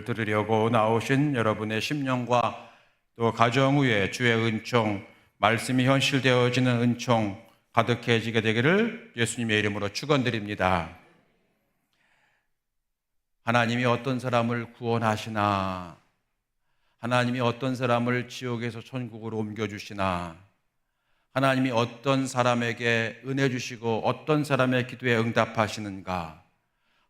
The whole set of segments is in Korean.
들으려고 나오신 여러분의 심령과 또 가정 위에 주의 은총, 말씀이 현실되어지는 은총 가득해지게 되기를 예수님의 이름으로 축원드립니다. 하나님이 어떤 사람을 구원하시나, 하나님이 어떤 사람을 지옥에서 천국으로 옮겨주시나, 하나님이 어떤 사람에게 은혜 주시고 어떤 사람의 기도에 응답하시는가,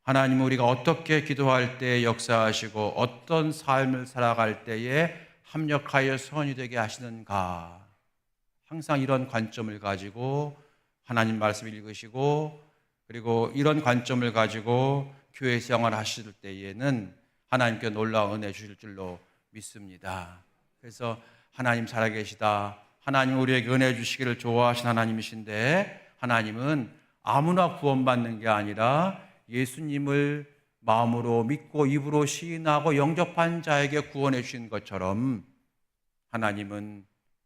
하나님은 우리가 어떻게 기도할 때에 역사하시고 어떤 삶을 살아갈 때에 합력하여 선이 되게 하시는가, 항상 이런 관점을 가지고 하나님 말씀을 읽으시고, 그리고 이런 관점을 가지고 교회 생활을 하실 때에는 하나님께 놀라운 은혜 주실 줄로 믿습니다. 그래서 하나님 살아계시다, 하나님 우리에게 은혜 주시기를 좋아하신 하나님이신데, 하나님은 아무나 구원받는 게 아니라 예수님을 마음으로 믿고 입으로 시인하고 영접한 자에게 구원해 주신 것처럼, 하나님은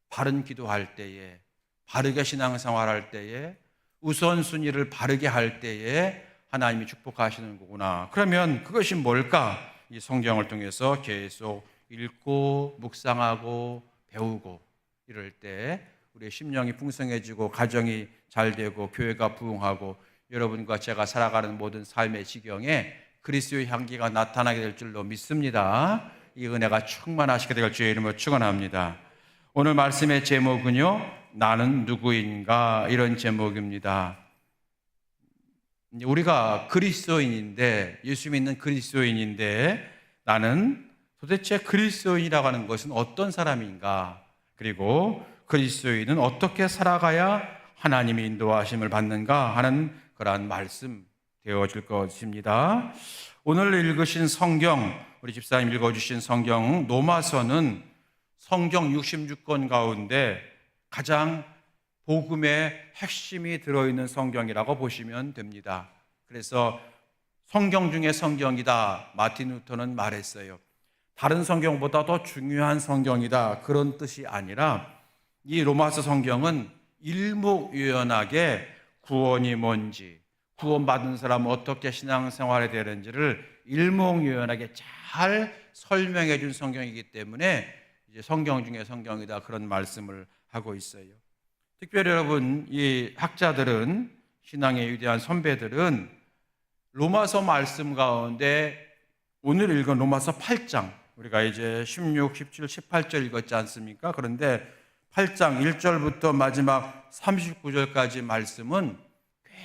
바른 기도할 때에, 바르게 신앙생활할 때에, 우선순위를 바르게 할 때에 하나님이 축복하시는 거구나. 그러면 그것이 뭘까? 이 성경을 통해서 계속 읽고 묵상하고 배우고 이럴 때 우리의 심령이 풍성해지고 가정이 잘 되고 교회가 부흥하고 여러분과 제가 살아가는 모든 삶의 지경에 그리스도의 향기가 나타나게 될 줄로 믿습니다. 이 은혜가 충만하시게 될 주의 이름으로 축원합니다. 오늘 말씀의 제목은요, 나는 누구인가, 이런 제목입니다. 우리가 그리스도인인데, 예수 믿는 그리스도인인데, 나는 도대체 그리스도인이라고 하는 것은 어떤 사람인가, 그리고 그리스도인은 어떻게 살아가야 하나님의 인도하심을 받는가 하는 그러한 말씀 되어질 것입니다. 오늘 읽으신 성경, 우리 집사님 읽어주신 성경 로마서는 성경 66권 가운데 가장 복음의 핵심이 들어있는 성경이라고 보시면 됩니다. 그래서 성경 중에 성경이다, 마틴 루터는 말했어요. 다른 성경보다 더 중요한 성경이다, 그런 뜻이 아니라 이 로마서 성경은 일목요연하게 구원이 뭔지, 구원받은 사람은 어떻게 신앙생활이 되는지를 일목요연하게 잘 설명해 준 성경이기 때문에 이제 성경 중에 성경이다, 그런 말씀을 하고 있어요. 특별히 여러분, 이 학자들은, 신앙의 위대한 선배들은 로마서 말씀 가운데 오늘 읽은 로마서 8장, 우리가 이제 16, 17, 18절 읽었지 않습니까? 그런데 8장 1절부터 마지막 39절까지 말씀은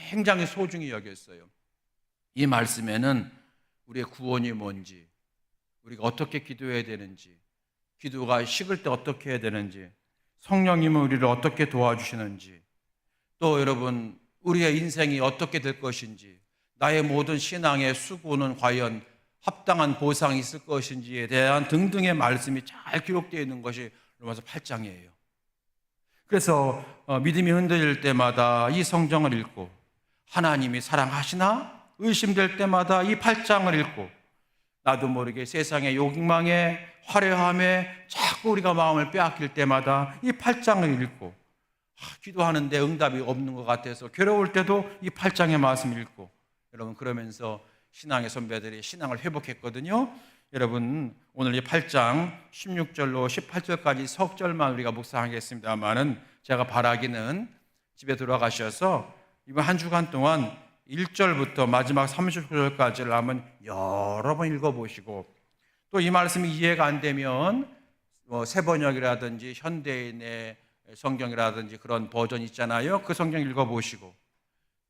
굉장히 소중히 여겼어요. 이 말씀에는 우리의 구원이 뭔지, 우리가 어떻게 기도해야 되는지, 기도가 식을 때 어떻게 해야 되는지, 성령님은 우리를 어떻게 도와주시는지, 또 여러분 우리의 인생이 어떻게 될 것인지, 나의 모든 신앙의 수고는 과연 합당한 보상이 있을 것인지에 대한 등등의 말씀이 잘 기록되어 있는 것이 로마서 8장이에요. 그래서 믿음이 흔들릴 때마다 이 성경을 읽고, 하나님이 사랑하시나 의심될 때마다 이 8장을 읽고, 나도 모르게 세상의 욕망에 화려함에 자꾸 우리가 마음을 빼앗길 때마다 이 8장을 읽고, 기도하는데 응답이 없는 것 같아서 괴로울 때도 이 8장의 말씀을 읽고, 여러분 그러면서 신앙의 선배들이 신앙을 회복했거든요. 여러분 오늘 이 8장 16절로 18절까지 석절만 우리가 묵상하겠습니다만은, 제가 바라기는 집에 돌아가셔서 이번 한 주간 동안 1절부터 마지막 39절까지를 한번 여러 번 읽어보시고, 또 이 말씀이 이해가 안 되면 새 번역이라든지 현대인의 성경이라든지 그런 버전 있잖아요. 그 성경 읽어보시고,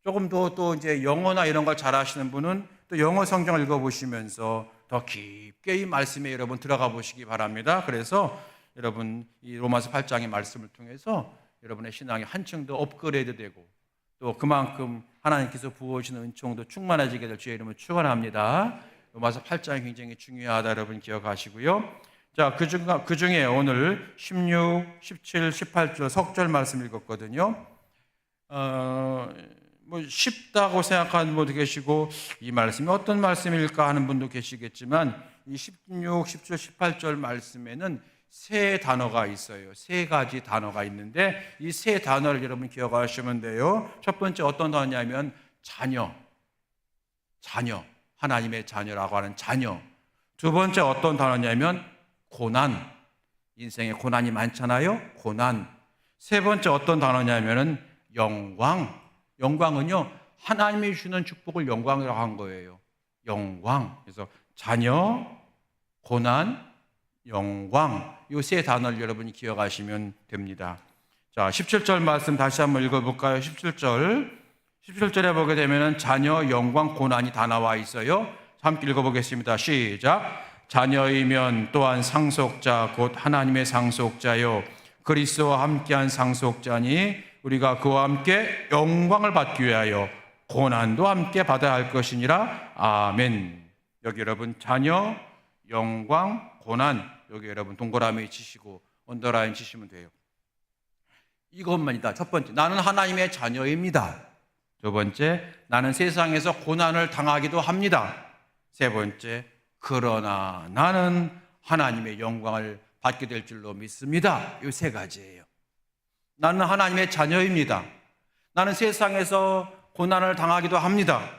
조금 더 또 이제 영어나 이런 걸 잘 아시는 분은 또 영어 성경을 읽어보시면서 더 깊게 이 말씀에 여러분 들어가 보시기 바랍니다. 그래서 여러분 이 로마서 8장의 말씀을 통해서 여러분의 신앙이 한층 더 업그레이드 되고, 또 그만큼 하나님께서 부어주시는 은총도 충만해지게 될 주의 이름을 축원합니다. 로마서 8장이 굉장히 중요하다, 여러분 기억하시고요. 자, 그 중에 오늘 16, 17, 18절 석절 말씀 읽었거든요. 쉽다고 생각하는 분도 계시고, 이 말씀이 어떤 말씀일까 하는 분도 계시겠지만, 이 16, 17, 18절 말씀에는 세 단어가 있어요. 세 가지 단어가 있는데 이 세 단어를 여러분 기억하시면 돼요. 첫 번째 어떤 단어냐면 자녀, 하나님의 자녀라고 하는 자녀. 두 번째 어떤 단어냐면 고난. 인생에 고난이 많잖아요. 고난. 세 번째 어떤 단어냐면은 영광. 영광은요, 하나님이 주는 축복을 영광이라고 한 거예요. 영광. 그래서 자녀, 고난, 영광. 이 세 단어를 여러분이 기억하시면 됩니다. 자, 17절 말씀 다시 한번 읽어볼까요? 17절에 보게 되면 자녀, 영광, 고난이 다 나와 있어요. 함께 읽어보겠습니다. 시작. 자녀이면 또한 상속자 곧 하나님의 상속자요 그리스도와 함께한 상속자니 우리가 그와 함께 영광을 받기 위하여 고난도 함께 받아야 할 것이니라. 아멘. 여기 여러분 자녀, 영광, 고난, 여기 여러분 동그라미 치시고 언더라인 치시면 돼요. 이것만이다. 첫 번째, 나는 하나님의 자녀입니다. 두 번째, 나는 세상에서 고난을 당하기도 합니다. 세 번째, 그러나 나는 하나님의 영광을 받게 될 줄로 믿습니다. 이 세 가지예요. 나는 하나님의 자녀입니다. 나는 세상에서 고난을 당하기도 합니다.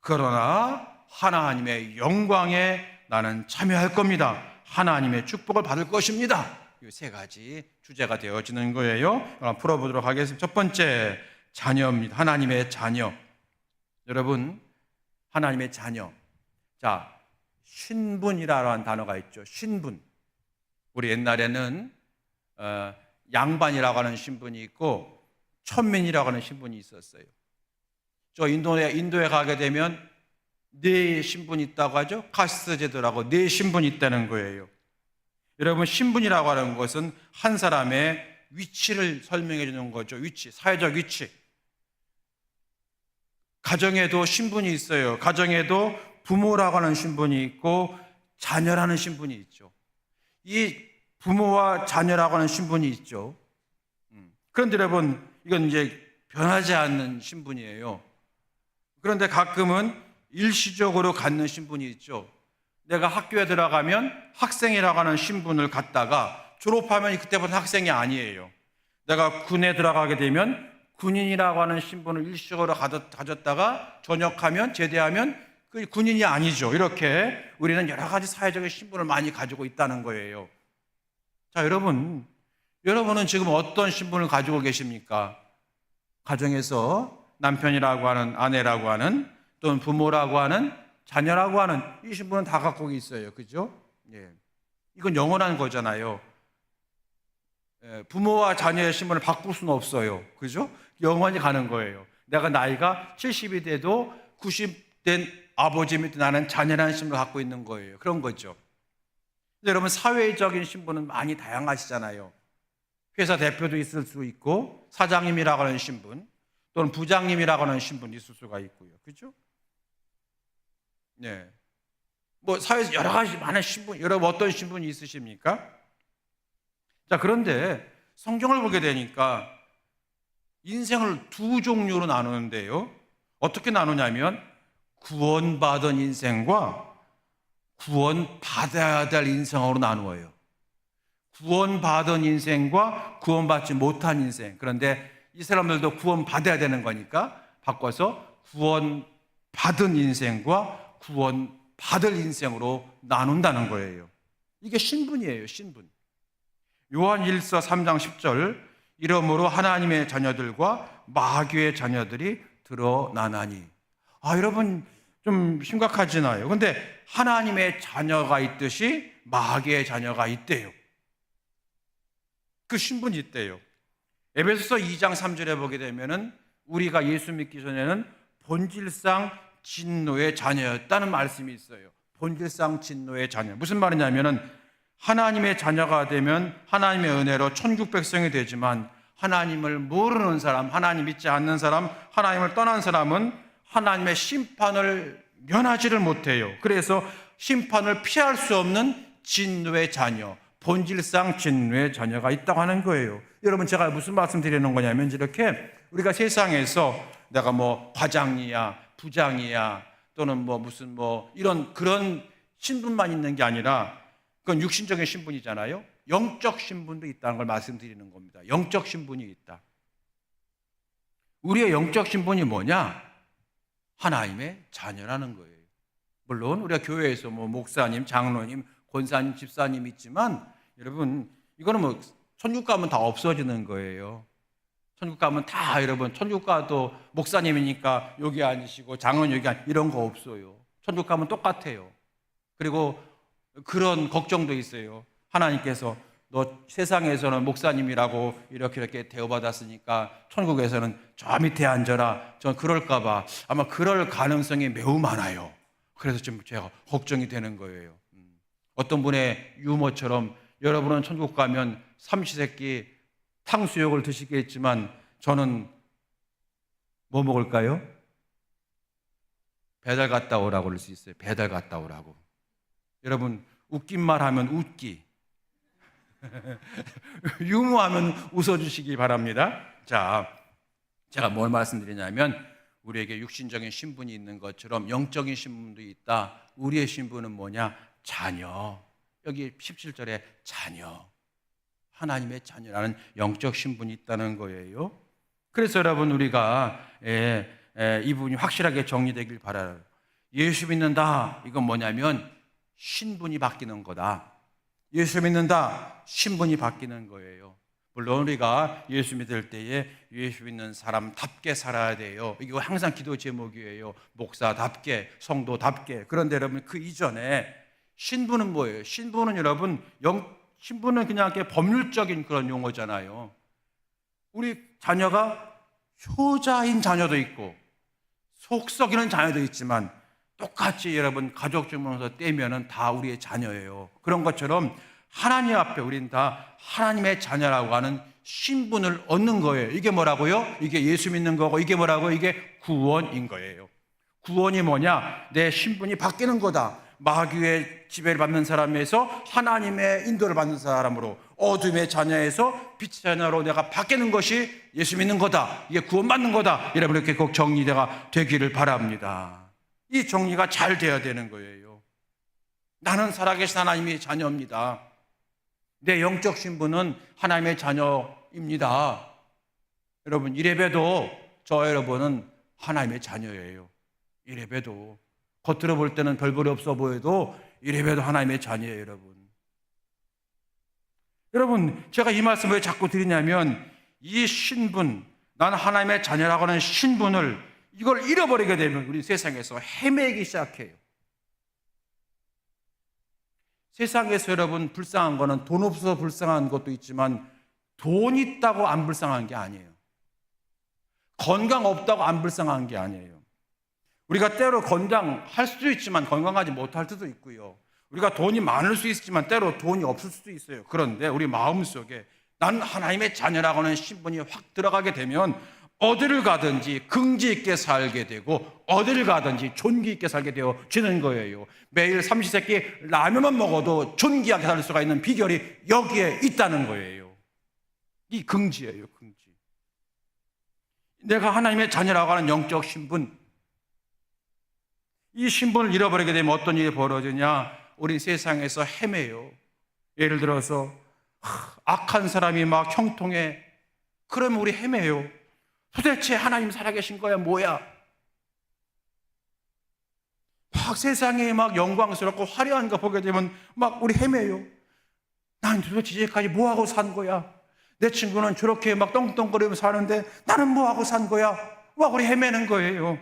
그러나 하나님의 영광에 나는 참여할 겁니다. 하나님의 축복을 받을 것입니다. 이 세 가지 주제가 되어지는 거예요. 그럼 풀어보도록 하겠습니다. 첫 번째, 자녀입니다. 하나님의 자녀. 여러분, 하나님의 자녀. 자, 신분이라는 단어가 있죠. 신분. 우리 옛날에는 양반이라고 하는 신분이 있고 천민이라고 하는 신분이 있었어요. 저 인도에 가게 되면 네 신분이 있다고 하죠. 카스트 제도라고 네 신분이 있다는 거예요. 여러분, 신분이라고 하는 것은 한 사람의 위치를 설명해 주는 거죠. 위치, 사회적 위치. 가정에도 신분이 있어요. 가정에도 부모라고 하는 신분이 있고 자녀라는 신분이 있죠. 이 부모와 자녀라고 하는 신분이 있죠. 그런데 여러분, 이건 이제 변하지 않는 신분이에요. 그런데 가끔은 일시적으로 갖는 신분이 있죠. 내가 학교에 들어가면 학생이라고 하는 신분을 갖다가 졸업하면 그때부터 학생이 아니에요. 내가 군에 들어가게 되면 군인이라고 하는 신분을 일시적으로 가졌다가 전역하면, 제대하면 그 군인이 아니죠. 이렇게 우리는 여러 가지 사회적인 신분을 많이 가지고 있다는 거예요. 자, 여러분은 지금 어떤 신분을 가지고 계십니까? 가정에서 남편이라고 하는, 아내라고 하는, 또는 부모라고 하는, 자녀라고 하는 이 신분은 다 갖고 있어요. 그죠? 예. 이건 영원한 거잖아요. 예. 부모와 자녀의 신분을 바꿀 수는 없어요. 그죠? 영원히 가는 거예요. 내가 나이가 70이 돼도 90 된 아버지 밑에 나는 자녀라는 신분을 갖고 있는 거예요. 그런 거죠. 여러분, 사회적인 신분은 많이 다양하시잖아요. 회사 대표도 있을 수 있고 사장님이라고 하는 신분 또는 부장님이라고 하는 신분이 있을 수가 있고요. 그죠? 네. 뭐 사회에서 여러 가지 많은 신분, 여러분 어떤 신분이 있으십니까? 자, 그런데 성경을 보게 되니까 인생을 두 종류로 나누는데요. 어떻게 나누냐면 구원받은 인생과 구원받아야 될 인생으로 나누어요. 구원받은 인생과 구원받지 못한 인생. 그런데 이 사람들도 구원받아야 되는 거니까 바꿔서 구원받은 인생과 구원받을 인생으로 나눈다는 거예요. 이게 신분이에요. 신분. 요한 1서 3장 10절 이러므로 하나님의 자녀들과 마귀의 자녀들이 드러나나니. 여러분 좀 심각하지나요? 근데 하나님의 자녀가 있듯이 마귀의 자녀가 있대요. 그 신분이 있대요. 에베소서 2장 3절에 보게 되면은 우리가 예수 믿기 전에는 본질상 진노의 자녀였다는 말씀이 있어요. 본질상 진노의 자녀. 무슨 말이냐면은 하나님의 자녀가 되면 하나님의 은혜로 천국 백성이 되지만 하나님을 모르는 사람, 하나님 믿지 않는 사람, 하나님을 떠난 사람은 하나님의 심판을 면하지를 못해요. 그래서 심판을 피할 수 없는 진노의 자녀, 본질상 진노의 자녀가 있다고 하는 거예요. 여러분, 제가 무슨 말씀 드리는 거냐면 이렇게 우리가 세상에서 내가 뭐 과장이야, 부장이야, 또는 뭐 무슨 뭐 이런 그런 신분만 있는 게 아니라 그건 육신적인 신분이잖아요. 영적 신분도 있다는 걸 말씀드리는 겁니다. 영적 신분이 있다. 우리의 영적 신분이 뭐냐? 하나님의 자녀라는 거예요. 물론 우리가 교회에서 뭐 목사님, 장로님, 권사님, 집사님 있지만 여러분 이거는 뭐 천국 가면 다 없어지는 거예요. 천국 가면 다 여러분 천국 가도 목사님이니까 여기 앉으시고 장로님 여기 이런 거 없어요. 천국 가면 똑같아요. 그리고 그런 걱정도 있어요. 하나님께서 너 세상에서는 목사님이라고 이렇게 대우받았으니까 천국에서는 저 밑에 앉아라. 전 그럴까 봐 아마 그럴 가능성이 매우 많아요. 그래서 좀 제가 걱정이 되는 거예요. 어떤 분의 유머처럼 여러분은 천국 가면 삼시세끼 탕수육을 드시겠지만 저는 뭐 먹을까요? 배달 갔다 오라고 그럴 수 있어요. 배달 갔다 오라고. 여러분 웃긴 말 하면 웃기 유머하면 웃어주시기 바랍니다. 자, 제가 뭘 말씀드리냐면 우리에게 육신적인 신분이 있는 것처럼 영적인 신분도 있다. 우리의 신분은 뭐냐? 자녀. 여기 17절에 자녀, 하나님의 자녀라는 영적 신분이 있다는 거예요. 그래서 여러분 우리가 이 부분이 확실하게 정리되길 바라요. 예수 믿는다, 이건 뭐냐면 신분이 바뀌는 거다. 예수 믿는다, 신분이 바뀌는 거예요. 물론 우리가 예수 믿을 때에 예수 믿는 사람답게 살아야 돼요. 이거 항상 기도 제목이에요. 목사답게, 성도답게. 그런데 여러분 그 이전에 신분은 뭐예요? 신분은 여러분 신분은 그냥 이렇게 법률적인 그런 용어잖아요. 우리 자녀가 효자인 자녀도 있고 속 썩이는 자녀도 있지만 똑같이 여러분 가족 주문서 떼면은 다 우리의 자녀예요. 그런 것처럼 하나님 앞에 우리는 다 하나님의 자녀라고 하는 신분을 얻는 거예요. 이게 뭐라고요? 이게 예수 믿는 거고 이게 뭐라고요? 이게 구원인 거예요. 구원이 뭐냐? 내 신분이 바뀌는 거다. 마귀의 지배를 받는 사람에서 하나님의 인도를 받는 사람으로, 어둠의 자녀에서 빛의 자녀로 내가 바뀌는 것이 예수 믿는 거다. 이게 구원받는 거다. 여러분 이렇게 꼭 정리가 되기를 바랍니다. 이 정리가 잘 돼야 되는 거예요. 나는 살아계신 하나님의 자녀입니다. 내 영적 신분은 하나님의 자녀입니다. 여러분 이래봬도 저 여러분은 하나님의 자녀예요. 이래봬도 겉으로 볼 때는 별볼이 없어 보여도 이래봬도 하나님의 자녀예요. 여러분 제가 이 말씀을 왜 자꾸 드리냐면 이 신분, 난 하나님의 자녀라고 하는 신분을 이걸 잃어버리게 되면 우리 세상에서 헤매기 시작해요. 세상에서 여러분 불쌍한 거는 돈 없어서 불쌍한 것도 있지만 돈 있다고 안 불쌍한 게 아니에요. 건강 없다고 안 불쌍한 게 아니에요. 우리가 때로 건강할 수도 있지만 건강하지 못할 수도 있고요. 우리가 돈이 많을 수 있지만 때로 돈이 없을 수도 있어요. 그런데 우리 마음속에 난 하나님의 자녀라고 하는 신분이 확 들어가게 되면 어디를 가든지 긍지 있게 살게 되고 어디를 가든지 존귀 있게 살게 되어지는 거예요. 매일 삼시세끼 라면만 먹어도 존귀하게 살 수가 있는 비결이 여기에 있다는 거예요. 이 긍지예요, 긍지. 내가 하나님의 자녀라고 하는 영적 신분, 이 신분을 잃어버리게 되면 어떤 일이 벌어지냐? 우리 세상에서 헤매요. 예를 들어서 악한 사람이 막 형통해. 그러면 우리 헤매요. 도대체 하나님 살아계신 거야 뭐야? 막 세상에 막 영광스럽고 화려한 거 보게 되면 막 우리 헤매요. 난 도대체 이제까지 뭐하고 산 거야? 내 친구는 저렇게 막 똥똥거리면서 사는데 나는 뭐하고 산 거야? 막 우리 헤매는 거예요.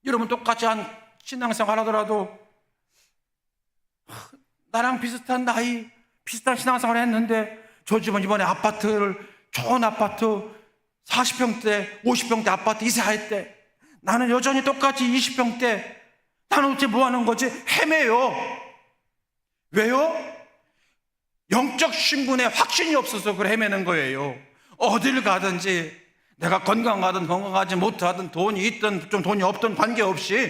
여러분 똑같이 한 신앙생활 하더라도 나랑 비슷한 나이, 비슷한 신앙생활 했는데 저 집은 이번에 좋은 아파트 40평대, 50평대 아파트 이사했대. 나는 여전히 똑같이 20평대. 나는 어째 뭐 하는 거지? 헤매요. 왜요? 영적 신분에 확신이 없어서 그래 헤매는 거예요. 어딜 가든지 내가 건강하든 건강하지 못하든 돈이 있든 좀 돈이 없든 관계없이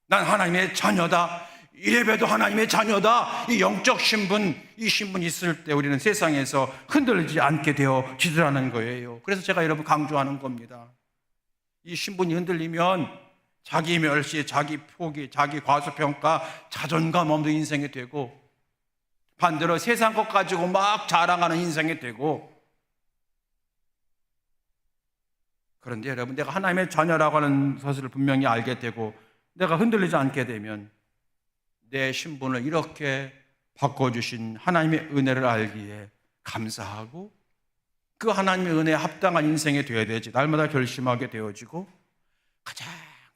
난 하나님의 자녀다. 이래봬도 하나님의 자녀다. 이 영적 신분, 이 신분이 있을 때 우리는 세상에서 흔들리지 않게 되어지더라는 거예요. 그래서 제가 여러분 강조하는 겁니다. 이 신분이 흔들리면 자기 멸시, 자기 포기, 자기 과소평가, 자존감 없는 인생이 되고 반대로 세상 것 가지고 막 자랑하는 인생이 되고, 그런데 여러분 내가 하나님의 자녀라고 하는 것을 분명히 알게 되고 내가 흔들리지 않게 되면 내 신분을 이렇게 바꿔주신 하나님의 은혜를 알기에 감사하고 그 하나님의 은혜에 합당한 인생이 되어야 되지, 날마다 결심하게 되어지고, 가장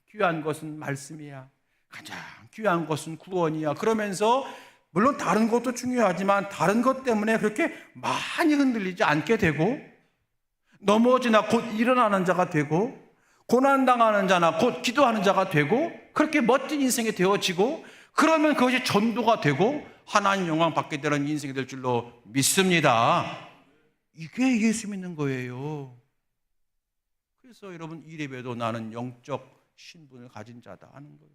귀한 것은 말씀이야, 가장 귀한 것은 구원이야, 그러면서 물론 다른 것도 중요하지만 다른 것 때문에 그렇게 많이 흔들리지 않게 되고, 넘어지나 곧 일어나는 자가 되고, 고난당하는 자나 곧 기도하는 자가 되고, 그렇게 멋진 인생이 되어지고, 그러면 그것이 전도가 되고 하나님 영광 받게 되는 인생이 될 줄로 믿습니다. 이게 예수 믿는 거예요. 그래서 여러분, 이래봬도 나는 영적 신분을 가진 자다 하는 거예요.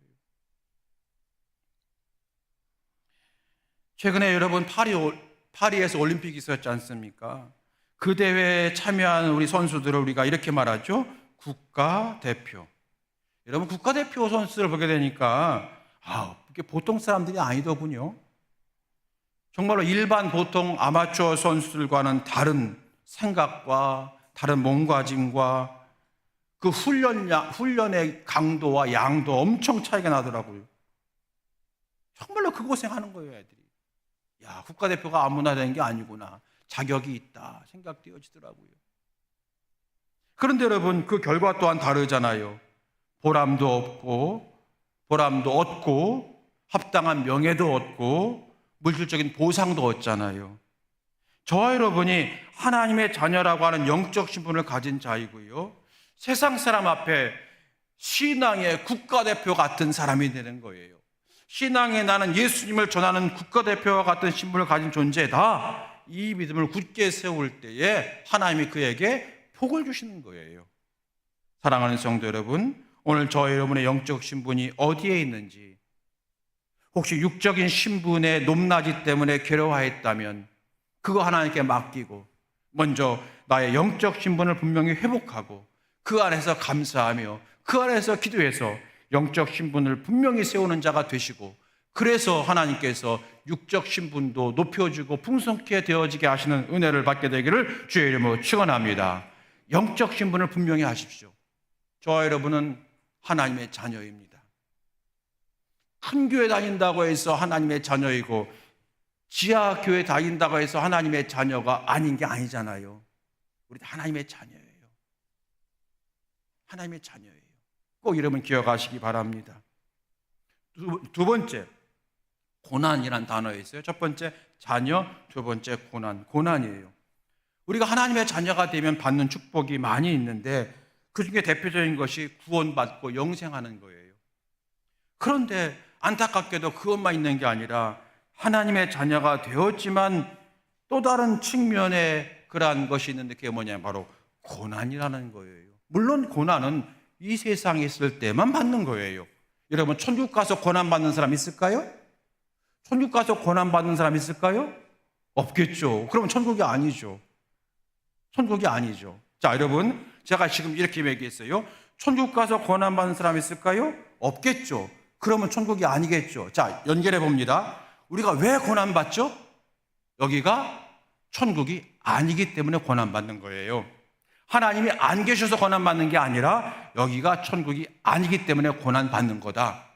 최근에 여러분 파리에서 올림픽이 있었지 않습니까? 그 대회에 참여한 우리 선수들을 우리가 이렇게 말하죠. 국가대표. 여러분, 국가대표 선수들을 보게 되니까 이게 보통 사람들이 아니더군요. 정말로 일반 보통 아마추어 선수들과는 다른 생각과 다른 몸가짐과 그 훈련의 강도와 양도 엄청 차이가 나더라고요. 정말로 그 고생하는 거예요, 애들이. 야, 국가대표가 아무나 되는 게 아니구나, 자격이 있다 생각되어지더라고요. 그런데 여러분, 그 결과 또한 다르잖아요. 보람도 얻고 합당한 명예도 얻고 물질적인 보상도 얻잖아요. 저와 여러분이 하나님의 자녀라고 하는 영적 신분을 가진 자이고요, 세상 사람 앞에 신앙의 국가대표 같은 사람이 되는 거예요. 신앙에 나는 예수님을 전하는 국가대표와 같은 신분을 가진 존재다, 이 믿음을 굳게 세울 때에 하나님이 그에게 복을 주시는 거예요. 사랑하는 성도 여러분, 오늘 저 여러분의 영적 신분이 어디에 있는지, 혹시 육적인 신분의 높낮이 때문에 괴로워했다면 그거 하나님께 맡기고 먼저 나의 영적 신분을 분명히 회복하고 그 안에서 감사하며 그 안에서 기도해서 영적 신분을 분명히 세우는 자가 되시고, 그래서 하나님께서 육적 신분도 높여주고 풍성케 되어지게 하시는 은혜를 받게 되기를 주의 이름으로 축원합니다. 영적 신분을 분명히 하십시오. 저와 여러분은 하나님의 자녀입니다. 큰 교회 다닌다고 해서 하나님의 자녀이고 지하 교회 다닌다고 해서 하나님의 자녀가 아닌 게 아니잖아요. 우리 하나님의 자녀예요. 하나님의 자녀예요. 꼭 여러분 기억하시기 바랍니다. 두 번째, 고난이란 단어가 있어요. 첫 번째 자녀, 두 번째 고난이에요. 우리가 하나님의 자녀가 되면 받는 축복이 많이 있는데 그 중에 대표적인 것이 구원받고 영생하는 거예요. 그런데 안타깝게도 그것만 있는 게 아니라 하나님의 자녀가 되었지만 또 다른 측면의 그러한 것이 있는데 그게 뭐냐면 바로 고난이라는 거예요. 물론 고난은 이 세상에 있을 때만 받는 거예요. 여러분, 천국 가서 고난 받는 사람 있을까요? 천국 가서 고난 받는 사람 있을까요? 없겠죠. 그러면 천국이 아니죠. 천국이 아니죠. 자, 여러분, 제가 지금 이렇게 얘기했어요. 천국 가서 고난 받는 사람 있을까요? 없겠죠. 그러면 천국이 아니겠죠. 자, 연결해 봅니다. 우리가 왜 고난 받죠? 여기가 천국이 아니기 때문에 고난 받는 거예요. 하나님이 안 계셔서 고난 받는 게 아니라 여기가 천국이 아니기 때문에 고난 받는 거다.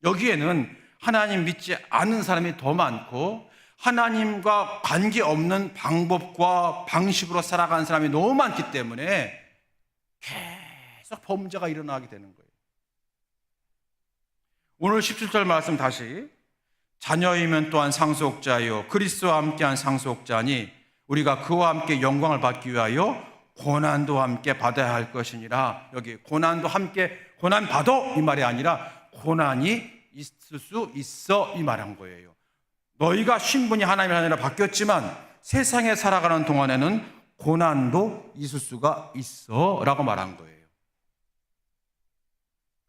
여기에는 하나님 믿지 않는 사람이 더 많고 하나님과 관계없는 방법과 방식으로 살아가는 사람이 너무 많기 때문에 계속 범죄가 일어나게 되는 거예요. 오늘 17절 말씀 다시, 자녀이면 또한 상속자요 그리스도와 함께한 상속자니 우리가 그와 함께 영광을 받기 위하여 고난도 함께 받아야 할 것이니라. 여기 고난도 함께 고난 받아 이 말이 아니라 고난이 있을 수 있어 이 말한 거예요. 너희가 신분이 하나님의 아니라 바뀌었지만 세상에 살아가는 동안에는 고난도 있을 수가 있어 라고 말한 거예요.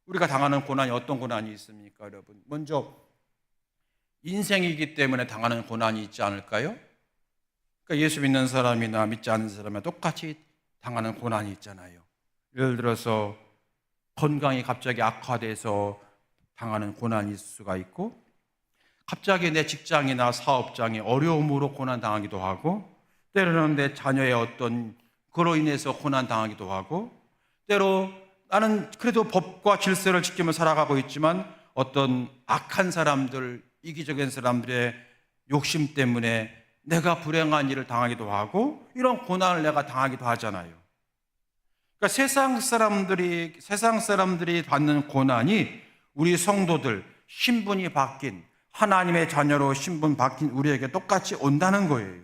우리가 당하는 고난이 어떤 고난이 있습니까, 여러분? 먼저 인생이기 때문에 당하는 고난이 있지 않을까요? 그러니까 예수 믿는 사람이나 믿지 않는 사람이나 똑같이 당하는 고난이 있잖아요. 예를 들어서 건강이 갑자기 악화돼서 당하는 고난이 있을 수가 있고, 갑자기 내 직장이나 사업장에 어려움으로 고난당하기도 하고, 때로는 내 자녀의 어떤 그로 인해서 고난당하기도 하고, 때로 나는 그래도 법과 질서를 지키며 살아가고 있지만 어떤 악한 사람들, 이기적인 사람들의 욕심 때문에 내가 불행한 일을 당하기도 하고 이런 고난을 내가 당하기도 하잖아요. 그러니까 세상 사람들이 받는 고난이 우리 성도들, 신분이 바뀐, 하나님의 자녀로 신분 바뀐 우리에게 똑같이 온다는 거예요.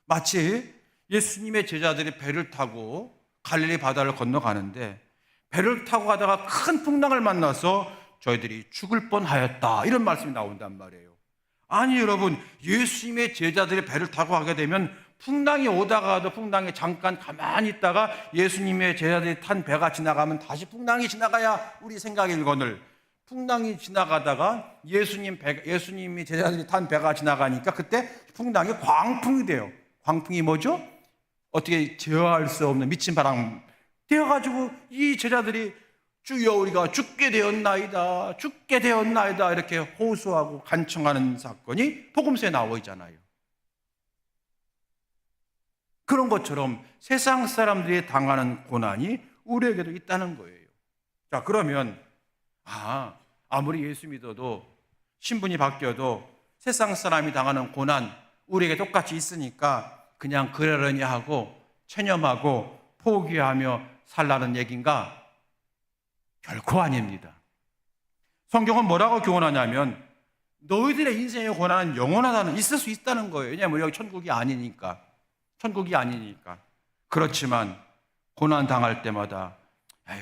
마치 예수님의 제자들이 배를 타고 갈릴리 바다를 건너가는데 배를 타고 가다가 큰 풍랑을 만나서 저희들이 죽을 뻔하였다, 이런 말씀이 나온단 말이에요. 아니 여러분, 예수님의 제자들이 배를 타고 가게 되면 풍랑이 오다가도 풍랑이 잠깐 가만히 있다가 예수님의 제자들이 탄 배가 지나가면 다시 풍랑이 지나가야 우리 생각일거늘, 풍랑이 지나가다가 예수님이 제자들이 탄 배가 지나가니까 그때 풍랑이 광풍이 돼요. 광풍이 뭐죠? 어떻게 제어할 수 없는 미친 바람 되어가지고 이 제자들이 주여 우리가 죽게 되었나이다, 죽게 되었나이다 이렇게 호소하고 간청하는 사건이 복음서에 나와 있잖아요. 그런 것처럼 세상 사람들이 당하는 고난이 우리에게도 있다는 거예요. 자, 그러면 아무리 예수 믿어도 신분이 바뀌어도 세상 사람이 당하는 고난 우리에게 똑같이 있으니까 그냥 그러려니 하고 체념하고 포기하며 살라는 얘기인가? 결코 아닙니다. 성경은 뭐라고 교훈하냐면 너희들의 인생의 고난은 영원하다는, 있을 수 있다는 거예요. 왜냐하면 여기 천국이 아니니까. 그렇지만 고난 당할 때마다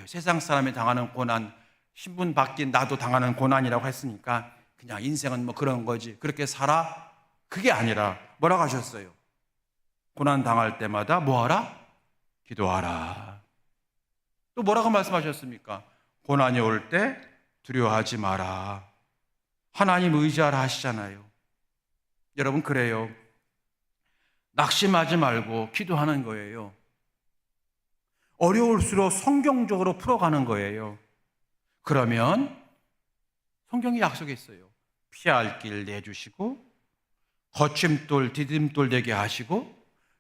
세상 사람이 당하는 고난, 신분 바뀐 나도 당하는 고난이라고 했으니까 그냥 인생은 뭐 그런 거지, 그렇게 살아? 그게 아니라 뭐라고 하셨어요? 고난 당할 때마다 뭐하라? 기도하라. 또 뭐라고 말씀하셨습니까? 고난이 올 때 두려워하지 마라. 하나님 의지하라 하시잖아요. 여러분, 그래요. 낙심하지 말고 기도하는 거예요. 어려울수록 성경적으로 풀어가는 거예요. 그러면 성경이 약속했어요. 피할 길 내주시고 거침돌 디딤돌 되게 하시고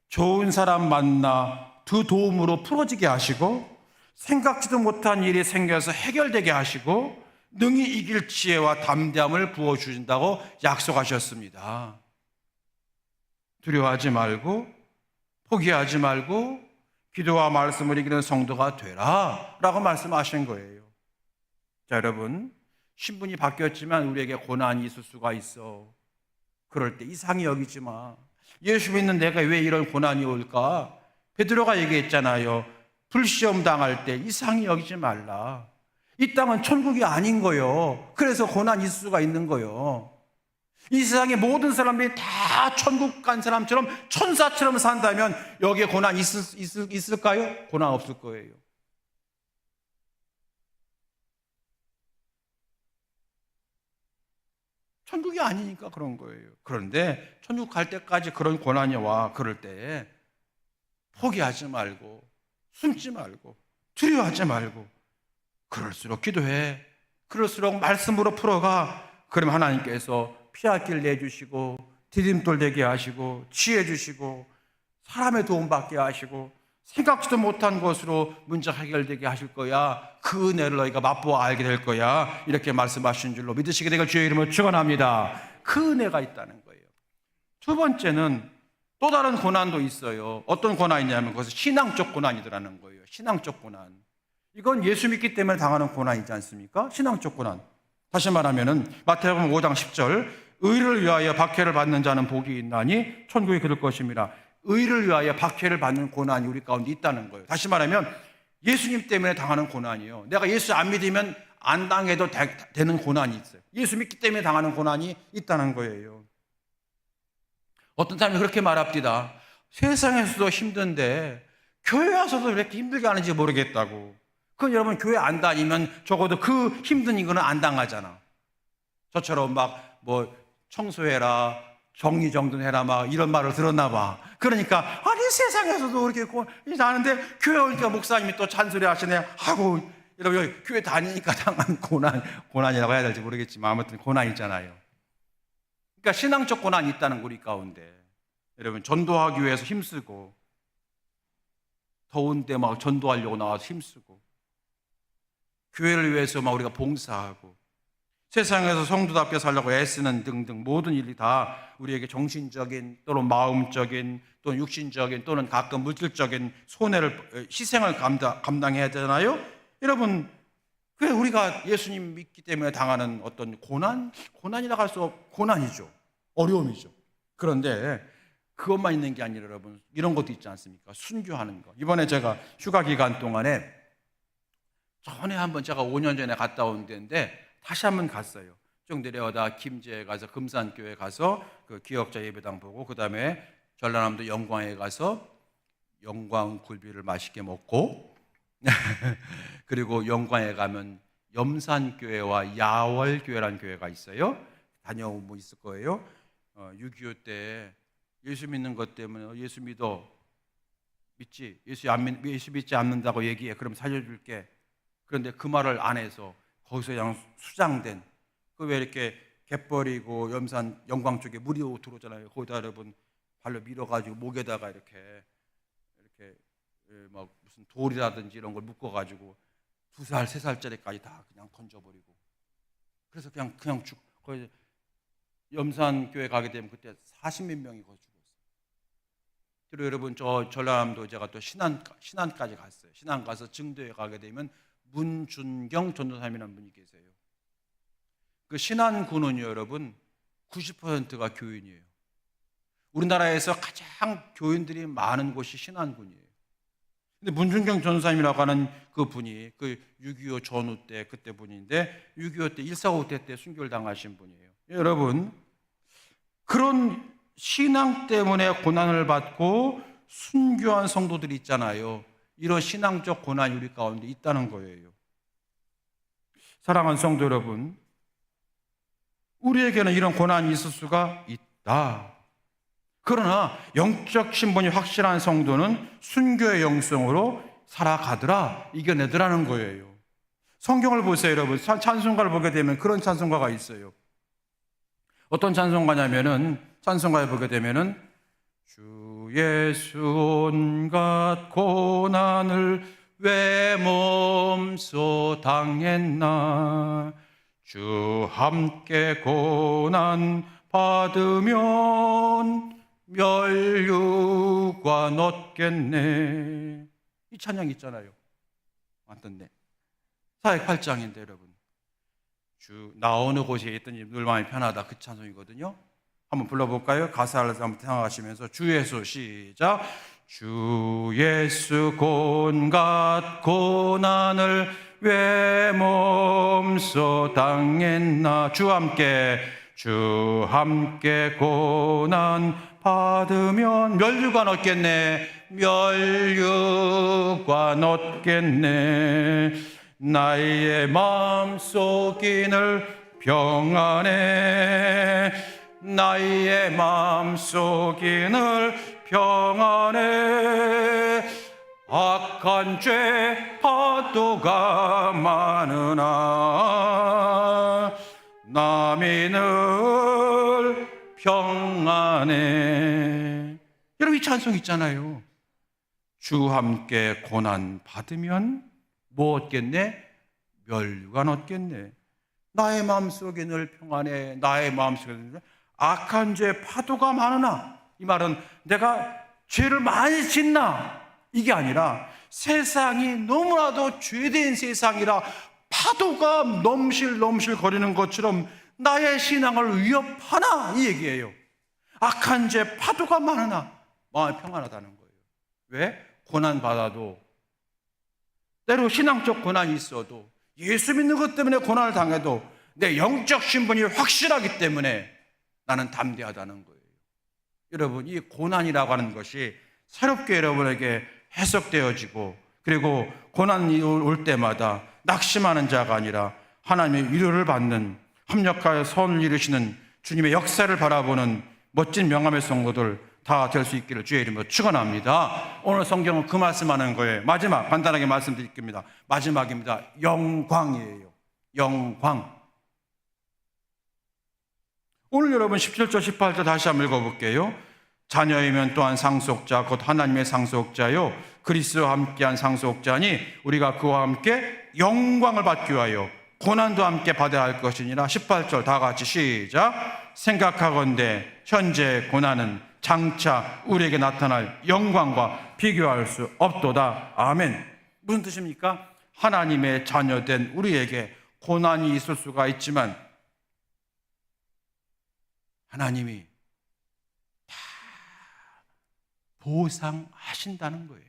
좋은 사람 만나 그 도움으로 풀어지게 하시고 생각지도 못한 일이 생겨서 해결되게 하시고 능히 이길 지혜와 담대함을 부어주신다고 약속하셨습니다. 두려워하지 말고 포기하지 말고 기도와 말씀을 이기는 성도가 되라 라고 말씀하신 거예요. 자, 여러분, 신분이 바뀌었지만 우리에게 고난이 있을 수가 있어. 그럴 때 이상히 여기지 마. 예수 믿는 내가 왜 이런 고난이 올까? 베드로가 얘기했잖아요. 불시험 당할 때 이상히 여기지 말라. 이 땅은 천국이 아닌 거요. 그래서 고난이 있을 수가 있는 거요. 이 세상의 모든 사람들이 다 천국 간 사람처럼 천사처럼 산다면 여기에 고난 있을까요? 고난 없을 거예요. 천국이 아니니까 그런 거예요. 그런데 천국 갈 때까지 그런 고난이 와. 그럴 때 포기하지 말고 숨지 말고 두려워하지 말고 그럴수록 기도해. 그럴수록 말씀으로 풀어가. 그럼 하나님께서 피할 길 내주시고 디딤돌 되게 하시고 지혜 주시고 사람의 도움받게 하시고 생각지도 못한 것으로 문제 해결되게 하실 거야. 그 은혜를 너희가 맛보아 알게 될 거야. 이렇게 말씀하신 줄로 믿으시게 되길 주의 이름으로 축원합니다. 그 은혜가 있다는 거예요. 두 번째는 또 다른 고난도 있어요. 어떤 고난이냐면 그것은 신앙적 고난이더라는 거예요. 신앙적 고난. 이건 예수 믿기 때문에 당하는 고난이지 않습니까? 신앙적 고난. 다시 말하면은 마태복음 5장 10절 의를 위하여 박해를 받는 자는 복이 있나니 천국에 그를 것입니다. 의를 위하여 박해를 받는 고난이 우리 가운데 있다는 거예요. 다시 말하면 예수님 때문에 당하는 고난이요. 내가 예수 안 믿으면 안 당해도 되는 고난이 있어요. 예수 믿기 때문에 당하는 고난이 있다는 거예요. 어떤 사람이 그렇게 말합니다. 세상에서도 힘든데 교회 와서도 왜 이렇게 힘들게 하는지 모르겠다고. 그건 여러분 교회 안 다니면 적어도 그 힘든 이거는 안 당하잖아. 저처럼 막 뭐 청소해라, 정리정돈해라 막 이런 말을 들었나 봐. 그러니까 아니 세상에서도 이렇게 나는데 교회 오니까 목사님이 또 잔소리 하시네 하고 여러분 교회 다니니까 당한 고난이라고 해야 될지 모르겠지만 아무튼 고난 있잖아요. 그러니까 신앙적 고난이 있다는 우리 가운데 여러분 전도하기 위해서 힘쓰고 더운데 막 전도하려고 나와서 힘쓰고 교회를 위해서 막 우리가 봉사하고 세상에서 성도답게 살려고 애쓰는 등등 모든 일이 다 우리에게 정신적인 또는 마음적인 또는 육신적인 또는 가끔 물질적인 손해를 희생을 감당해야 되잖아요. 여러분, 그래 우리가 예수님 믿기 때문에 당하는 어떤 고난이라고 할 수 없 고난이죠. 어려움이죠. 그런데 그것만 있는 게 아니라 여러분 이런 것도 있지 않습니까? 순교하는 거. 이번에 제가 휴가 기간 동안에 전에 한번 제가 5년 전에 갔다 온 데인데 다시 한번 갔어요. 쭉 내려오다 김제에 가서 금산교회 가서 그 기억자 예배당 보고 그 다음에 전라남도 영광에 가서 영광 굴비를 맛있게 먹고 그리고 영광에 가면 염산교회와 야월교회라는 교회가 있어요. 다녀오면 있을 거예요. 6.25 때 예수 믿는 것 때문에 예수 믿어 믿지? 예수 믿지 않는다고 얘기해. 그럼 살려줄게. 그런데 그 말을 안 해서 거기서 그냥 수장된 그 왜 이렇게 갯벌이고 염산 영광 쪽에 물이 들어오잖아요. 거기다 여러분 발로 밀어가지고 목에다가 이렇게 막 무슨 돌이라든지 이런 걸 묶어가지고 2살, 3살짜리까지 다 그냥 던져버리고 그래서 그냥 거기 염산교회 가게 되면 그때 40몇 명이 거기 죽었어요. 그리고 여러분 저 전라남도 제가 또 신안까지 갔어요. 신안 가서 증도에 가게 되면 문준경 전도사님이라는 분이 계세요. 그 신안군은요 여러분 90%가 교인이에요. 우리나라에서 가장 교인들이 많은 곳이 신안군이에요. 근데 문준경 전도사님이라고 하는 그 분이 그 6.25 전후 때 그때 분인데 6.25 때 1.4.5 때 순교를 당하신 분이에요. 여러분 그런 신앙 때문에 고난을 받고 순교한 성도들이 있잖아요. 이런 신앙적 고난이 우리 가운데 있다는 거예요. 사랑하는 성도 여러분, 우리에게는 이런 고난이 있을 수가 있다. 그러나 영적 신분이 확실한 성도는 순교의 영성으로 살아가더라, 이겨내더라는 거예요. 성경을 보세요 여러분. 찬송가를 보게 되면 그런 찬송가가 있어요. 어떤 찬송가냐면은 찬송가에 보게 되면은 주 예수 온갖 고난을 왜 몸소 당했나 주 함께 고난 받으면 멸류관 얻겠네. 이 찬양 있잖아요. 맞던데 사역 8장인데 여러분 주 나 어느 곳에 있든지 늘 마음이 편하다 그 찬송이거든요. 한번 불러볼까요? 가사를 한번 생각하시면서 주 예수 시작. 주 예수 온갖 고난을 왜 몸소 당했나 주 함께 고난 받으면 멸류관 얻겠네. 멸류관 얻겠네. 나의 마음속인을 평안해. 나의 마음속인을 평안해. 악한 죄 파도가 많으나 남이 늘 평안해. 여러분 이 찬송 있잖아요. 주 함께 고난 받으면 뭐 얻겠네? 멸류관 얻겠네. 나의 마음속에 늘 평안해. 나의 마음속에 늘 악한 죄 파도가 많으나 이 말은 내가 죄를 많이 짓나 이게 아니라 세상이 너무나도 죄된 세상이라 파도가 넘실넘실 거리는 것처럼 나의 신앙을 위협하나 이 얘기예요. 악한 죄 파도가 많으나 마음이 평안하다는 거예요. 왜? 고난받아도 때로 신앙적 고난이 있어도 예수 믿는 것 때문에 고난을 당해도 내 영적 신분이 확실하기 때문에 나는 담대하다는 거예요. 여러분 이 고난이라고 하는 것이 새롭게 여러분에게 해석되어지고 그리고 고난이 올 때마다 낙심하는 자가 아니라 하나님의 위로를 받는 합력하여 선을 이루시는 주님의 역사를 바라보는 멋진 명함의 성도들 다 될 수 있기를 주의 이름으로 축원합니다. 오늘 성경은 그 말씀하는 거예요. 마지막 간단하게 말씀드립니다. 마지막입니다. 영광이에요. 영광. 오늘 여러분 17절 18절 다시 한번 읽어볼게요. 자녀이면 또한 상속자 곧 하나님의 상속자요 그리스도와 함께한 상속자니 우리가 그와 함께 영광을 받기 위하여 고난도 함께 받아야 할 것이니라. 18절 다 같이 시작. 생각하건대 현재 고난은 장차 우리에게 나타날 영광과 비교할 수 없도다. 아멘. 무슨 뜻입니까? 하나님의 자녀된 우리에게 고난이 있을 수가 있지만 하나님이 다 보상하신다는 거예요.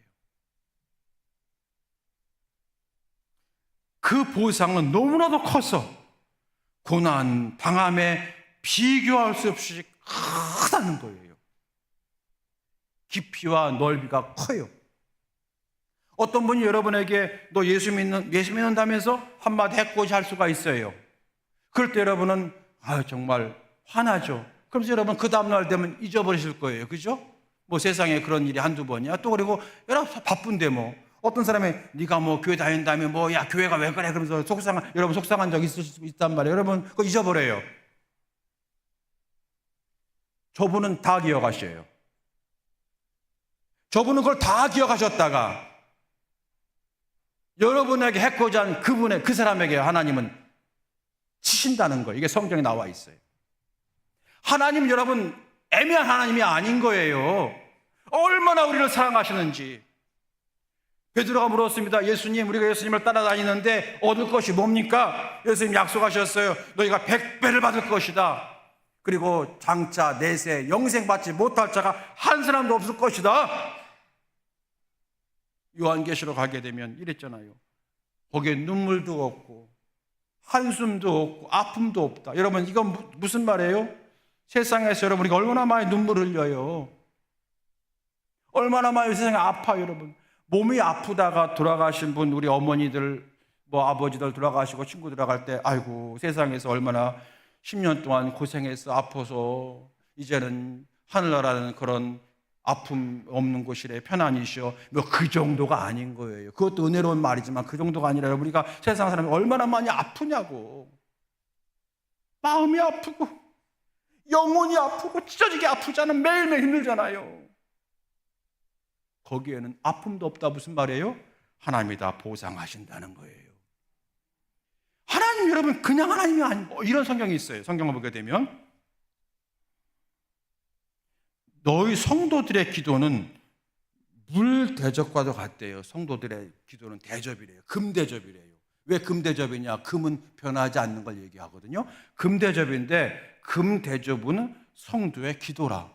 그 보상은 너무나도 커서 고난, 당함에 비교할 수 없이 크다는 거예요. 깊이와 넓이가 커요. 어떤 분이 여러분에게 너 예수 믿는다면서 한마디 해코지 할 수가 있어요. 그럴 때 여러분은 정말 화나죠. 그러면서 여러분 그 다음날 되면 잊어버리실 거예요. 그죠? 뭐 세상에 그런 일이 한두 번이야. 또 그리고 여러분 바쁜데 뭐 어떤 사람이 네가 뭐 교회 다닌다며 뭐 야 교회가 왜 그래 그러면서 여러분 속상한 적 있을 수 있단 말이에요. 여러분 그거 잊어버려요. 저분은 다 기억하셔요. 저분은 그걸 다 기억하셨다가 여러분에게 해코지 한 그 사람에게 하나님은 치신다는 거예요. 이게 성경에 나와 있어요. 하나님 여러분 애매한 하나님이 아닌 거예요. 얼마나 우리를 사랑하시는지. 베드로가 물었습니다. 예수님, 우리가 예수님을 따라다니는데 얻을 것이 뭡니까? 예수님 약속하셨어요. 너희가 100배를 받을 것이다. 그리고 장차 내세 영생 받지 못할 자가 한 사람도 없을 것이다. 요한계시록 가게 되면 이랬잖아요. 거기에 눈물도 없고 한숨도 없고 아픔도 없다. 여러분 이건 무슨 말이에요? 세상에서 여러분 우리가 얼마나 많이 눈물을 흘려요. 얼마나 많이 세상에 아파요. 여러분 몸이 아프다가 돌아가신 분, 우리 어머니들 뭐 아버지들 돌아가시고 친구 돌아갈 때 아이고 세상에서 얼마나 10년 동안 고생해서 아파서 이제는 하늘나라는 그런 아픔 없는 곳이래 편안이시오. 뭐 그 정도가 아닌 거예요. 그것도 은혜로운 말이지만 그 정도가 아니라 우리가 세상 사람이 얼마나 많이 아프냐고. 마음이 아프고 영혼이 아프고 찢어지게 아프잖아. 매일매일 힘들잖아요. 거기에는 아픔도 없다. 무슨 말이에요? 하나님이 다 보상하신다는 거예요. 하나님 여러분 그냥 하나님이 아니고 이런 성경이 있어요. 성경을 보게 되면 너희 성도들의 기도는 물 대접과도 같대요. 성도들의 기도는 대접이래요. 금 대접이래요. 왜 금 대접이냐? 금은 변하지 않는 걸 얘기하거든요. 금 대접인데 금 대접은 성도의 기도라.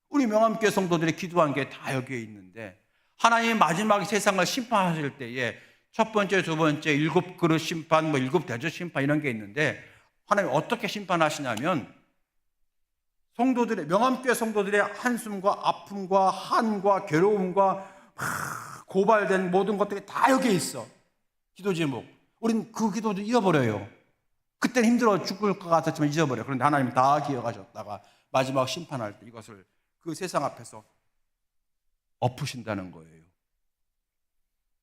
우리 명함교회 성도들이 기도한 게 다 여기에 있는데 하나님이 마지막에 세상을 심판하실 때에 첫 번째, 두 번째, 7그릇 심판, 뭐 7대접 심판 이런 게 있는데 하나님이 어떻게 심판하시냐면 성도들의 명함교회 성도들의 한숨과 아픔과 한과 괴로움과 고발된 모든 것들이 다 여기에 있어. 기도 제목. 우린 그 기도도 잊어버려요. 그때는 힘들어 죽을 것 같았지만 잊어버려요. 그런데 하나님은 다 기억하셨다가 마지막 심판할 때 이것을 그 세상 앞에서 엎으신다는 거예요.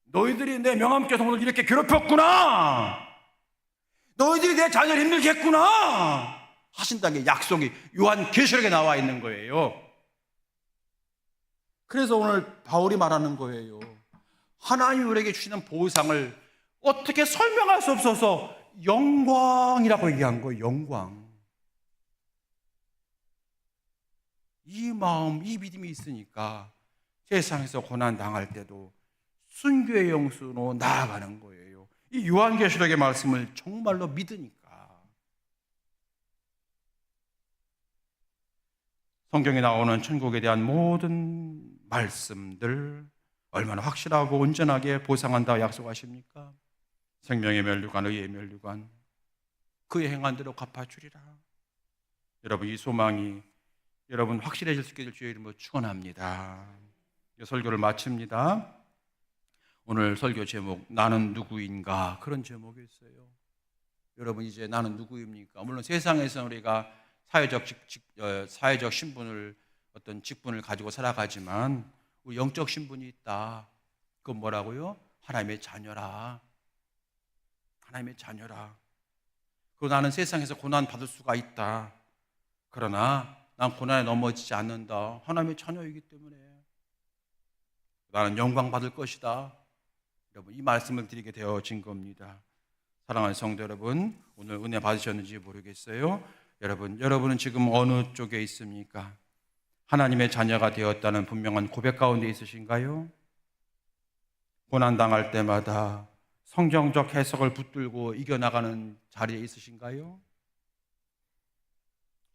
너희들이 내 명함교회 성도들 이렇게 괴롭혔구나. 너희들이 내 자녀를 힘들게 했구나. 하신다는 게 약속이 요한계시록에 나와 있는 거예요. 그래서 오늘 바울이 말하는 거예요. 하나님이 우리에게 주시는 보상을 어떻게 설명할 수 없어서 영광이라고 얘기한 거예요. 영광. 이 마음, 이 믿음이 있으니까 세상에서 고난 당할 때도 순교의 영수로 나아가는 거예요. 이 요한계시록의 말씀을 정말로 믿으니까. 성경에 나오는 천국에 대한 모든 말씀들 얼마나 확실하고 온전하게 보상한다 약속하십니까? 생명의 면류관, 의의 면류관, 그의 행한 대로 갚아주리라. 여러분 이 소망이 여러분 확실해질 수 있게 될 주의 이름으로 축원합니다. 설교를 마칩니다. 오늘 설교 제목 나는 누구인가 그런 제목이 있어요. 여러분 이제 나는 누구입니까? 물론 세상에서 우리가 사회적 신분을 어떤 직분을 가지고 살아가지만 우리 영적 신분이 있다. 그건 뭐라고요? 하나님의 자녀라. 하나님의 자녀라. 그리고 나는 세상에서 고난 받을 수가 있다. 그러나 난 고난에 넘어지지 않는다. 하나님의 자녀이기 때문에 나는 영광 받을 것이다. 여러분 이 말씀을 드리게 되어진 겁니다. 사랑하는 성도 여러분, 오늘 은혜 받으셨는지 모르겠어요. 여러분은 지금 어느 쪽에 있습니까? 하나님의 자녀가 되었다는 분명한 고백 가운데 있으신가요? 고난당할 때마다 성경적 해석을 붙들고 이겨나가는 자리에 있으신가요?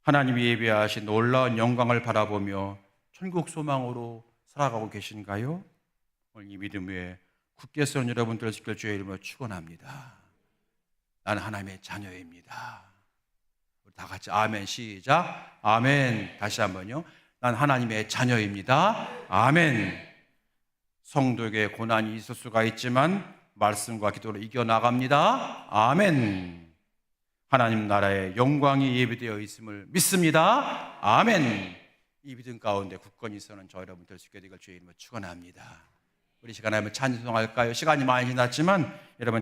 하나님이 예비하신 놀라운 영광을 바라보며 천국 소망으로 살아가고 계신가요? 오늘 이 믿음 위에 굳게 서는 여러분들을 지켜 주의 이름으로 축원합니다. 나는 하나님의 자녀입니다. 우리 다 같이 아멘. 시작. 아멘. 다시 한번요. 난 하나님의 자녀입니다. 아멘. 성도에게 고난이 있을 수가 있지만 말씀과 기도로 이겨나갑니다. 아멘. 하나님 나라의 영광이 예비되어 있음을 믿습니다. 아멘. 이 믿음 가운데 굳건히 서는 저 여러분 될 수 있게 되길 주의 이름으로 축원합니다. 우리 시간에 한번 찬송할까요? 시간이 많이 지났지만 여러분